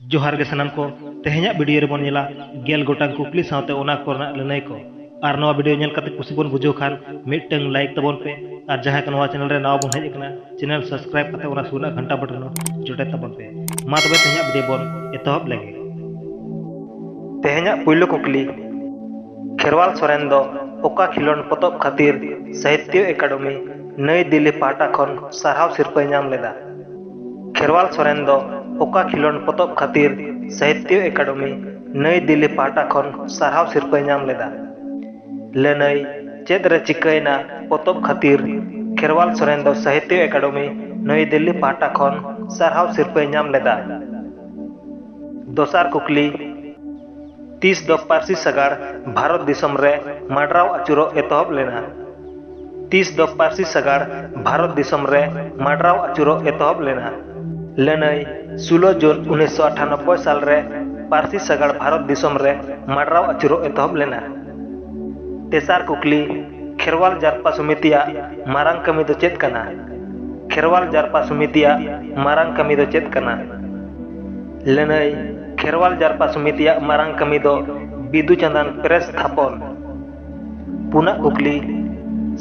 जोहार गे सनम को तेहेኛ वीडियो रे बोन नेला गेल गोटांग कुकली सावते ओना कोरना लनई को आर नवा वीडियो नेल कते कुसी बोन बुझो खान मिटंग लाइक तबोन पे आर जहां का नवा चैनल रे नाव बोन हेज कना चैनल सब्सक्राइब कते ओना सुना घंटा बटन जोटे तबोन पे मा तबे तेहेኛ वीडियो बोन एतहब लेगे तेहेኛ पुइलो कुकली खेरवाल सोरेन दो ओका खिलोन पतब खातिर साहित्य एकेडमी नई दिल्ली पाटा खन सारहाव सिरपा नाम लेदा खेरवाल सोरेन दो ओका खिलोन पतब खातिर साहित्य एकेडमी नई दिल्ली पाटा खन सारहाव सिरपा नाम लेदा लनई चेद रे चिकैना पतब खातिर खेरवाल सोरेन दो साहित्य एकेडमी नई दिल्ली पाटा खन सारहाव सिरपा नाम लेदा दोसार कुकली 30 दो पारसी सगाड़ भारत दिसम रे माडराव अचुरो एतहब लेना 30 दो पारसी सगाड़ भारत दिसम रे माडराव अचुरो एतहब लेना लनई 16 जून 1998 साल रे पारसी सगाड़ भारत दिसम रे माडराव अचुरो एतहब लेना तेसार कुकली खेरवाल जारपा समितिया मारांग कमी दो चेत कना खेरवाल जारपा समितिया मारांग कमी दो चेत कना लनई खेरवाल जारपा समितिया मारांग कमी दो बिदु चंदन प्रेस थापन पुना कुकली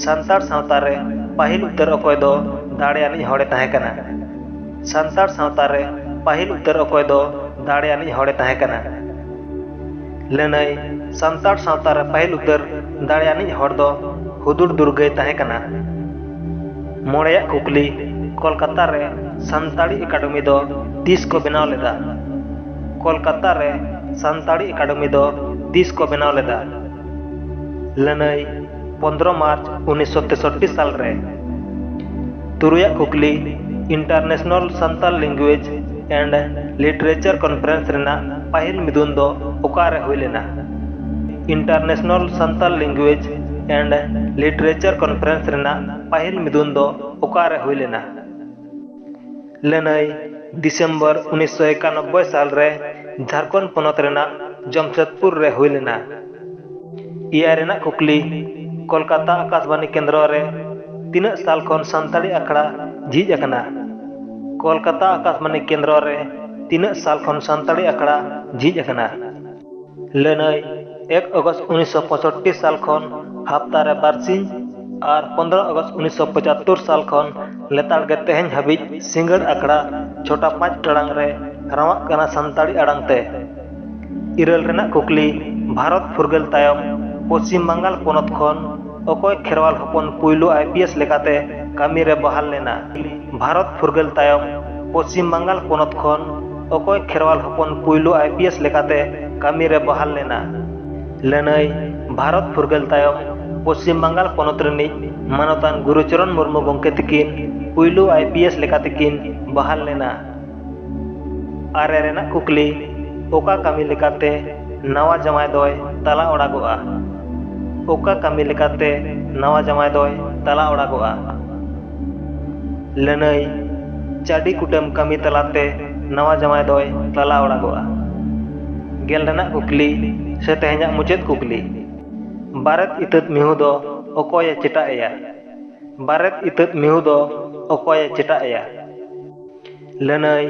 संतार सावता रे पाहिल उतर अकोय दो दाड़ेयानी हड़े ताहे कना संतार सावता रे पाहिल उतर अकोय दो दाड़ेयानी हड़े ताहे कना लनई संतार सावता रे पाहिल उतर दाड़ेयानी हड़ दो हुदुर दुर्गय ताहे कना मोड़ेया कुकली कोलकाता रे संताड़ी एकेडमी दो 30 को बनाव लेदा कोलकाता रे संताड़ी एकेडमी दो 30 को बनाव लेदा लनई 15 मार्च 1963 साल रे तुरुया कुकली international Santal language and literature conference रेना पाहिल मिदुन दो ओकारे हुई लेना international Santal language and literature conference रेना पाहिल मिदुन दो ओकारे हुई लेना लनई दिसंबर 1991 साल रे झारखंड पनत रेना जमशेदपुर रे हुई लेना इया रेना कुकली कोलकाता आकाशवाणी केंद्र रे तीन साल खन संताड़ी अखड़ा झीज अकना कोलकाता आकाशवाणी केंद्र रे 3 साल खन संताड़ी अखड़ा झीज अकना लनई 1 अगस्त 1965 साल खन हफ्ता रे बारसिंग और 15 अगस्त 1975 साल खन लेताड़ के तेहन हाबी सिंगड़ अखड़ा छोटा 5 टड़ांग रे रवा कना संताड़ी अड़ांग ते इरल रेना कुकली भारत फुरगल तायम पश्चिम बंगाल पनत खन अकोय खेरवाल हपन पुइलो आईपीएस लेकाते कामी रे बहाल लेना भारत फुरगल तायम पश्चिम बंगाल पनत खन अकोय खेरवाल हपन पुइलो आईपीएस लेकाते कामी रे बहाल लेना लनई भारत फुरगल तायम पश्चिम बंगाल पनत रनी मानतान गुरुचरण मुर्मू गंके तकिन पुइलो आईपीएस लेकाते किन बहाल लेना आरे रेना कुकली ओका कामी लेकाते नवा जमाय दोय तला ओड़ागोआ ओका कामी लेकाते नवा जमाय दोय तला ओड़ागोआ लनई चाडी कुटम कामी तलाते नवा जमाय दोय तला ओड़ागोआ गेल रेना कुकली से तेहेኛ मुचेद कुकली भारत इतत मिहु दो ओकोय चेटा एया भारत इतत मिहु दो ओकोय चेटा एया लनई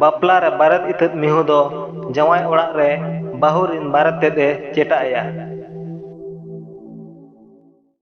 बापला रे भारत इतत मिहु दो जवाय ओड़ा रे बाहुरिन भारत तेदे चेटा एया